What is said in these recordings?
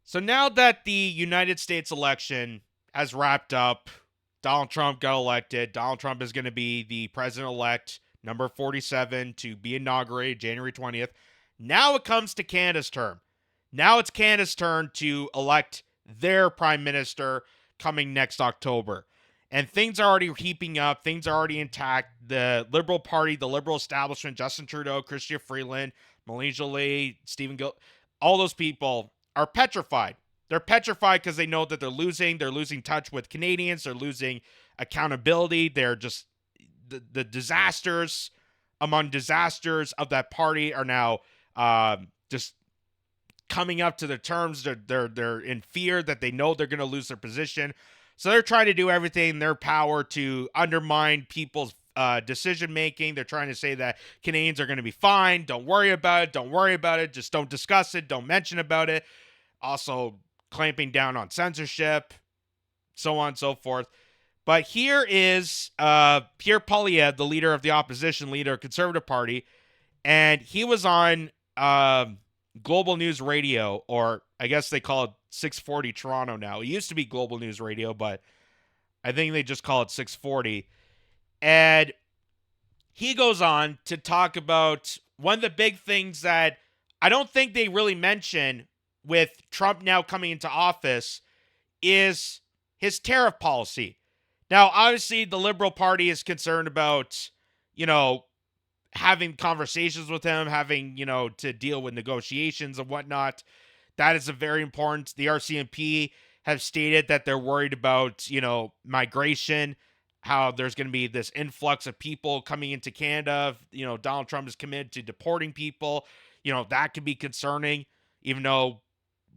So now that the United States election has wrapped up, Donald Trump got elected. Donald Trump is going to be the president-elect, number 47, to be inaugurated January 20th. Now it comes to Canada's turn. Now it's Canada's turn to elect their prime minister coming next October. And things are already heaping up. Things are already intact. The Liberal Party, the Liberal establishment, Justin Trudeau, Chrystia Freeland, Melanie Joly, Stephen Gill, all those people are petrified. They're petrified because they know that they're losing. They're losing touch with Canadians. They're losing accountability. They're just the disasters among disasters of that party are now just coming up to their terms. They're in fear that they know they're going to lose their position. So they're trying to do everything in their power to undermine people's decision making. They're trying to say that Canadians are going to be fine. Don't worry about it. Don't worry about it. Just don't discuss it. Don't mention about it. Also clamping down on censorship, so on and so forth. But here is Pierre Poilievre, the leader of the opposition, leader of the Conservative Party, and he was on Global News Radio, or I guess they call it 640 Toronto now. It used to be Global News Radio, but I think they just call it 640. And he goes on to talk about one of the big things that I don't think they really mention with Trump now coming into office is his tariff policy. Now, obviously, the Liberal Party is concerned about, having conversations with him, having, to deal with negotiations and whatnot. That is a very important. The RCMP have stated that they're worried about, migration, how there's going to be this influx of people coming into Canada. Donald Trump is committed to deporting people. That could be concerning, even though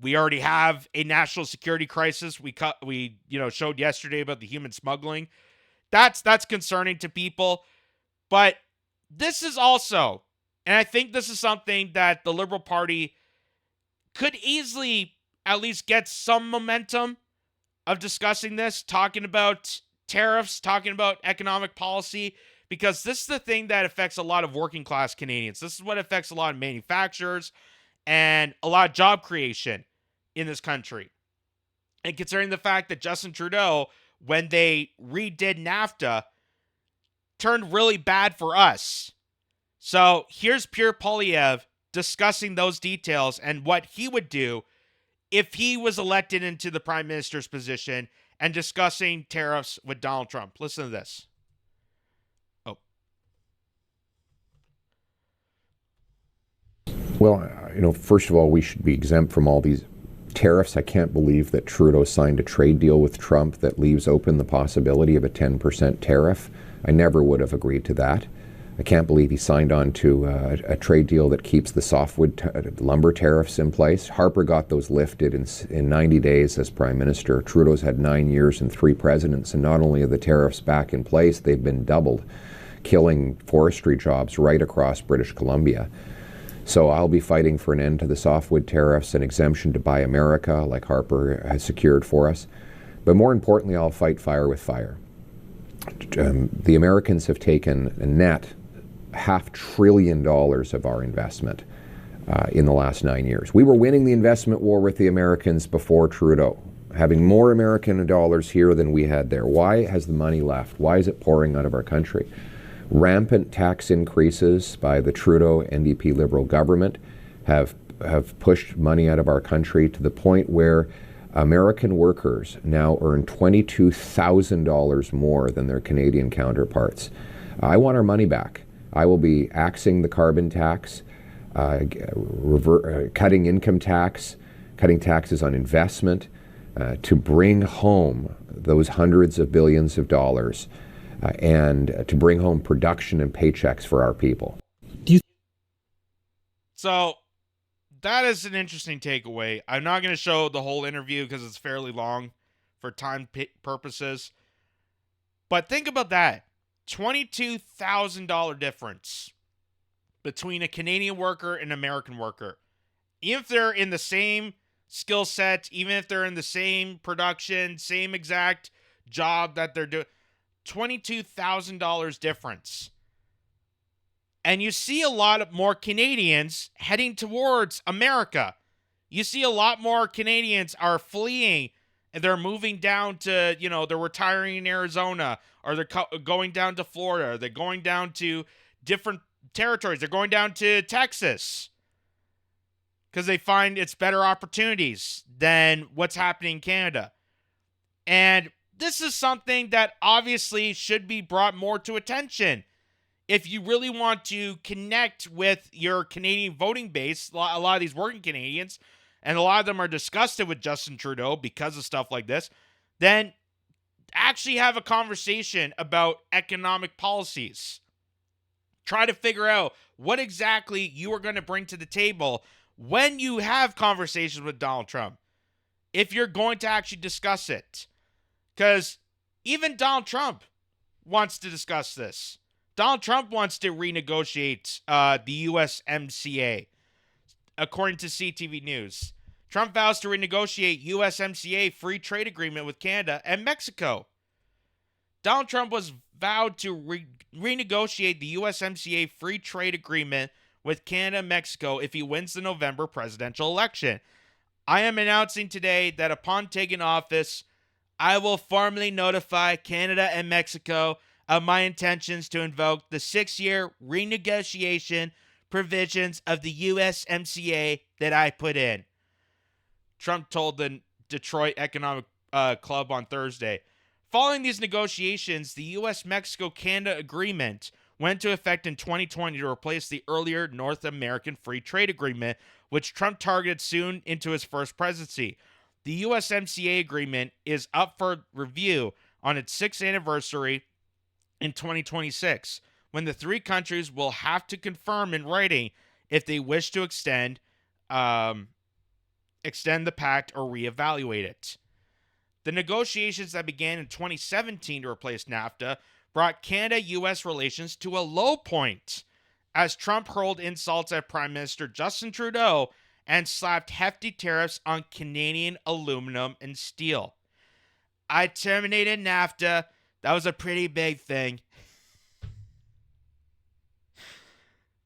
we already have a national security crisis. We showed yesterday about the human smuggling. That's concerning to people. But this is also, and I think this is something that the Liberal Party could easily at least get some momentum of discussing this, talking about tariffs, talking about economic policy, because this is the thing that affects a lot of working class Canadians. This is what affects a lot of manufacturers and a lot of job creation in this country. And considering the fact that Justin Trudeau, when they redid NAFTA, turned really bad for us. So here's Pierre Poilievre discussing those details and what he would do if he was elected into the prime minister's position and discussing tariffs with Donald Trump. Listen to this. Well, first of all, we should be exempt from all these tariffs. I can't believe that Trudeau signed a trade deal with Trump that leaves open the possibility of a 10% tariff. I never would have agreed to that. I can't believe he signed on to a trade deal that keeps the softwood lumber tariffs in place. Harper got those lifted in 90 days as Prime Minister. Trudeau's had 9 years and 3 presidents, and not only are the tariffs back in place, they've been doubled, killing forestry jobs right across British Columbia. So I'll be fighting for an end to the softwood tariffs, an exemption to Buy America, like Harper has secured for us. But more importantly, I'll fight fire with fire. The Americans have taken a net $500 billion of our investment in the last 9 years. We were winning the investment war with the Americans before Trudeau, having more American dollars here than we had there. Why has the money left? Why is it pouring out of our country? Rampant tax increases by the Trudeau NDP Liberal government have pushed money out of our country to the point where American workers now earn $22,000 more than their Canadian counterparts. I want our money back. I will be axing the carbon tax, cutting income tax, cutting taxes on investment to bring home those hundreds of billions of dollars and to bring home production and paychecks for our people. So that is an interesting takeaway. I'm not going to show the whole interview because it's fairly long for time purposes. But think about that. $22,000 difference between a Canadian worker and an American worker. Even if they're in the same skill set, even if they're in the same production, same exact job that they're doing, $22,000 difference. And you see a lot of more Canadians heading towards America You see a lot more Canadians are fleeing and they're moving down to, they're retiring in Arizona, or they're going down to Florida, or they're going down to different territories. They're going down to Texas because they find it's better opportunities than what's happening in Canada. And this is something that obviously should be brought more to attention. If you really want to connect with your Canadian voting base, a lot of these working Canadians, and a lot of them are disgusted with Justin Trudeau because of stuff like this, then actually have a conversation about economic policies. Try to figure out what exactly you are going to bring to the table when you have conversations with Donald Trump, if you're going to actually discuss it. Because even Donald Trump wants to discuss this. Donald Trump wants to renegotiate the USMCA. According to CTV News, Trump vows to renegotiate USMCA free trade agreement with Canada and Mexico. Donald Trump was vowed to renegotiate the USMCA free trade agreement with Canada and Mexico if he wins the November presidential election. I am announcing today that upon taking office, I will formally notify Canada and Mexico of my intentions to invoke the 6-year renegotiation provisions of the USMCA that I put in. Trump told the Detroit Economic Club on Thursday. Following these negotiations, the U.S.-Mexico-Canada agreement went into effect in 2020 to replace the earlier North American Free Trade Agreement, which Trump targeted soon into his first presidency. The USMCA agreement is up for review on its 6th anniversary in 2026, when the three countries will have to confirm in writing if they wish to extend the pact or reevaluate it. The negotiations that began in 2017 to replace NAFTA brought Canada-U.S. relations to a low point as Trump hurled insults at Prime Minister Justin Trudeau and slapped hefty tariffs on Canadian aluminum and steel. I terminated NAFTA. That was a pretty big thing.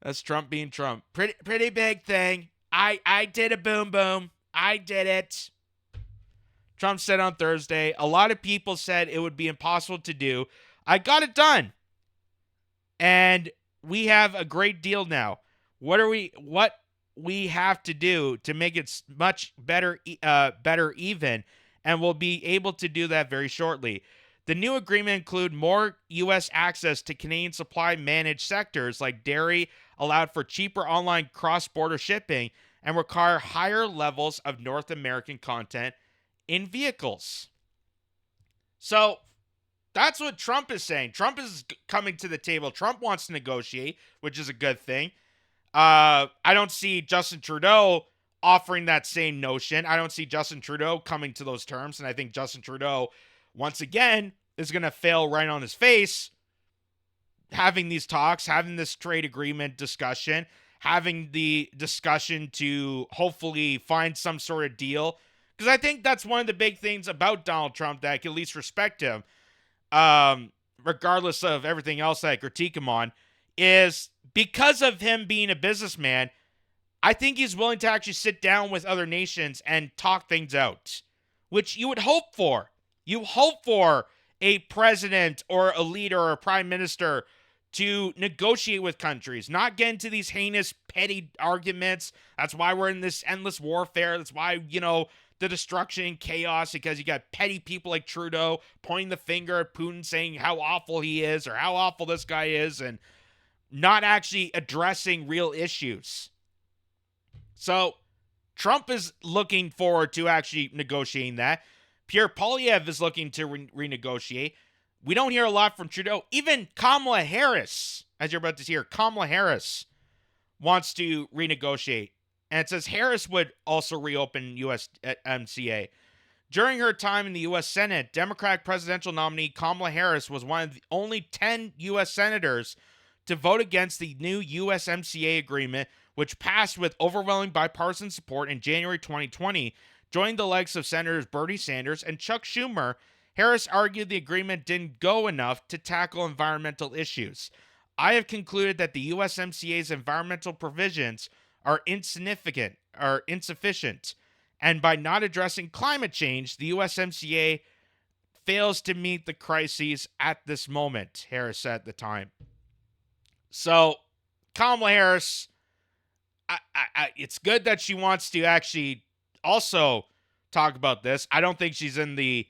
That's Trump being Trump. Pretty big thing. I did a boom boom. I did it. Trump said on Thursday, a lot of people said it would be impossible to do. I got it done. And we have a great deal now. What we have to do to make it much better even, and we'll be able to do that very shortly. The new agreement include more U.S. access to Canadian supply managed sectors like dairy, allowed for cheaper online cross-border shipping, and require higher levels of North American content in vehicles. So that's what Trump is saying. Trump is coming to the table. Trump wants to negotiate, which is a good thing. I don't see Justin Trudeau offering that same notion. I don't see Justin Trudeau coming to those terms, and I think Justin Trudeau, once again, is going to fail right on his face having these talks, having this trade agreement discussion, having the discussion to hopefully find some sort of deal. Because I think that's one of the big things about Donald Trump that I can at least respect him, regardless of everything else that I critique him on, is because of him being a businessman, I think he's willing to actually sit down with other nations and talk things out, which you would hope for. You hope for a president or a leader or a prime minister to negotiate with countries, not get into these heinous, petty arguments. That's why we're in this endless warfare. That's why, the destruction and chaos, because you got petty people like Trudeau pointing the finger at Putin saying how awful he is or how awful this guy is and not actually addressing real issues. So Trump is looking forward to actually negotiating that. Pierre Poilievre is looking to renegotiate. We don't hear a lot from Trudeau. Even Kamala Harris, as you're about to hear, Kamala Harris wants to renegotiate. And it says Harris would also reopen USMCA. During her time in the U.S. Senate, Democratic presidential nominee Kamala Harris was one of the only 10 U.S. senators to vote against the new USMCA agreement, which passed with overwhelming bipartisan support in January 2020. Joining the likes of Senators Bernie Sanders and Chuck Schumer, Harris argued the agreement didn't go enough to tackle environmental issues. I have concluded that the USMCA's environmental provisions are insignificant or insufficient. And by not addressing climate change, the USMCA fails to meet the crises at this moment, Harris said at the time. So, Kamala Harris, it's good that she wants to actually also talk about this. I don't think she's in the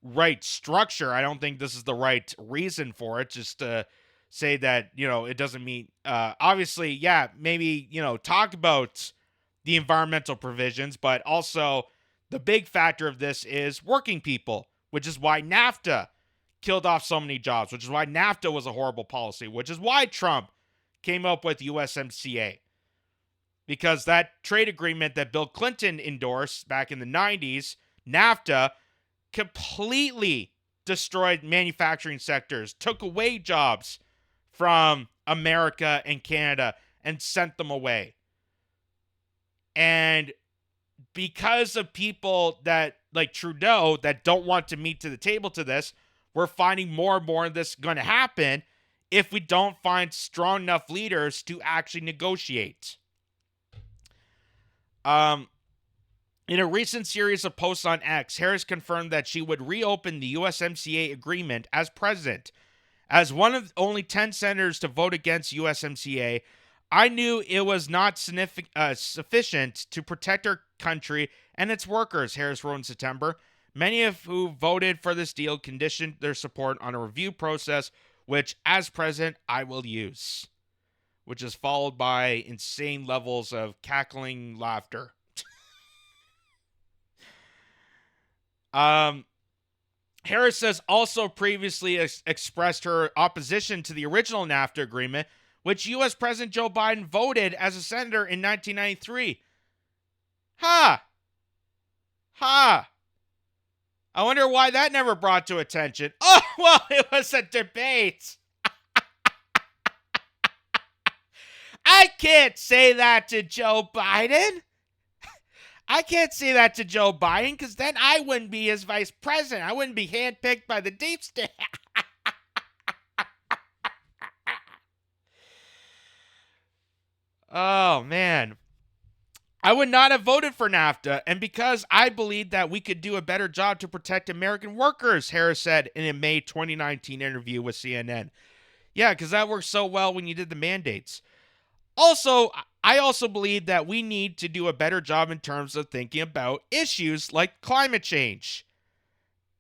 right structure. I don't think this is the right reason for it. Just to say that, it doesn't mean, obviously, yeah, maybe, talk about the environmental provisions, but also the big factor of this is working people, which is why NAFTA killed off so many jobs, which is why NAFTA was a horrible policy, which is why Trump came up with USMCA. Because that trade agreement that Bill Clinton endorsed back in the 90s, NAFTA, completely destroyed manufacturing sectors, took away jobs from America and Canada and sent them away. And because of people that, like Trudeau, that don't want to meet to the table to this, we're finding more and more of this going to happen if we don't find strong enough leaders to actually negotiate. In a recent series of posts on X, Harris confirmed that she would reopen the USMCA agreement as president. As one of only 10 senators to vote against USMCA, I knew it was not sufficient to protect our country and its workers, Harris wrote in September. Many of who voted for this deal conditioned their support on a review process, which, as president, I will use. Which is followed by insane levels of cackling laughter. Harris has also previously expressed her opposition to the original NAFTA agreement, which U.S. President Joe Biden voted as a senator in 1993. Ha! I wonder why that never brought to attention. Oh, well, it was a debate. I can't say that to Joe Biden. I can't say that to Joe Biden because then I wouldn't be his vice president. I wouldn't be handpicked by the deep state. Oh, man. I would not have voted for NAFTA, and because I believed that we could do a better job to protect American workers, Harris said in a May 2019 interview with CNN. Yeah, because that worked so well when you did the mandates. Also, I also believe that we need to do a better job in terms of thinking about issues like climate change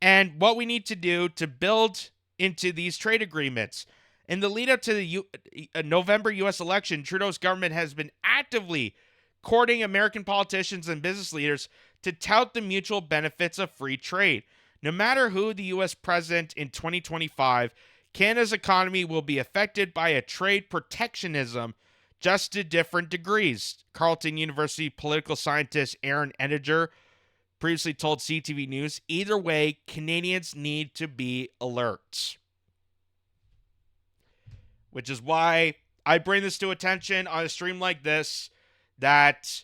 and what we need to do to build into these trade agreements. In the lead up to the November U.S. election, Trudeau's government has been actively courting American politicians and business leaders to tout the mutual benefits of free trade. No matter who the U.S. president in 2025, Canada's economy will be affected by a trade protectionism just to different degrees. Carleton University political scientist Aaron Ettinger previously told CTV News, either way, Canadians need to be alert. Which is why I bring this to attention on a stream like this, that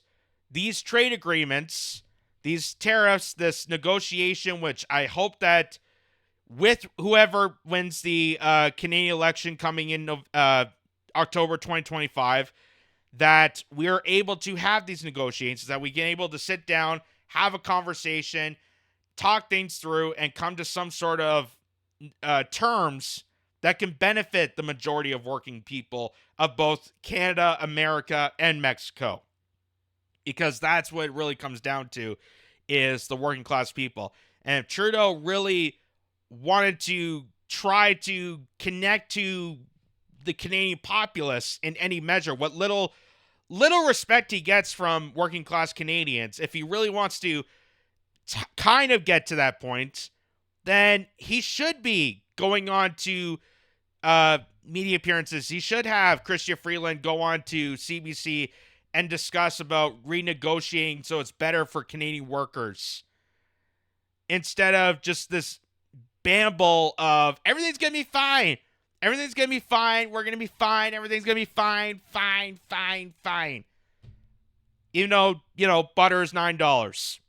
these trade agreements, these tariffs, this negotiation, which I hope that with whoever wins the Canadian election coming in October 2025, that we're able to have these negotiations, that we get able to sit down, have a conversation, talk things through, and come to some sort of terms that can benefit the majority of working people of both Canada, America, and Mexico. Because that's what it really comes down to, is the working class people. And if Trudeau really wanted to try to connect to the Canadian populace in any measure, what little respect he gets from working class Canadians, if he really wants to kind of get to that point, then he should be going on to media appearances. He should have Chrystia Freeland go on to CBC and discuss about renegotiating so it's better for Canadian workers, instead of just this babble of everything's going to be fine. Everything's going to be fine. We're going to be fine. Everything's going to be fine. Fine. Even though, butter is $9.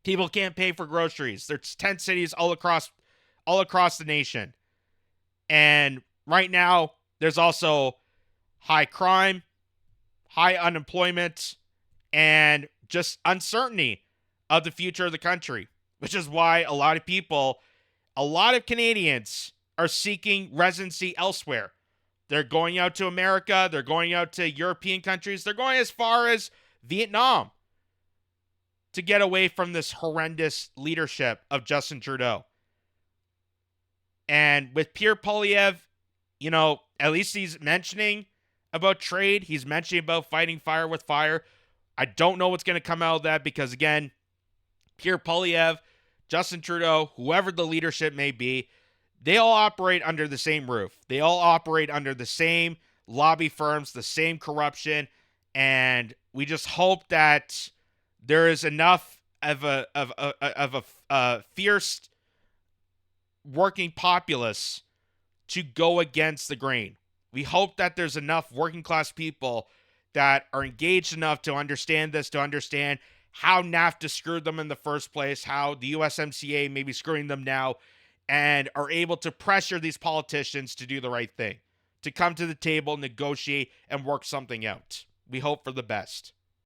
People can't pay for groceries. There's 10 cities all across the nation. And right now, there's also high crime, high unemployment, and just uncertainty of the future of the country, which is why a lot of Canadians are seeking residency elsewhere. They're going out to America. They're going out to European countries. They're going as far as Vietnam to get away from this horrendous leadership of Justin Trudeau. And with Pierre Poilievre, at least he's mentioning about trade. He's mentioning about fighting fire with fire. I don't know what's going to come out of that because, again, Pierre Poilievre, Justin Trudeau, whoever the leadership may be, they all operate under the same roof. They all operate under the same lobby firms, the same corruption, and we just hope that there is enough of a fierce working populace to go against the grain. We hope that there's enough working class people that are engaged enough to understand this, to understand how NAFTA screwed them in the first place, how the USMCA may be screwing them now, and are able to pressure these politicians to do the right thing, to come to the table, negotiate, and work something out. We hope for the best.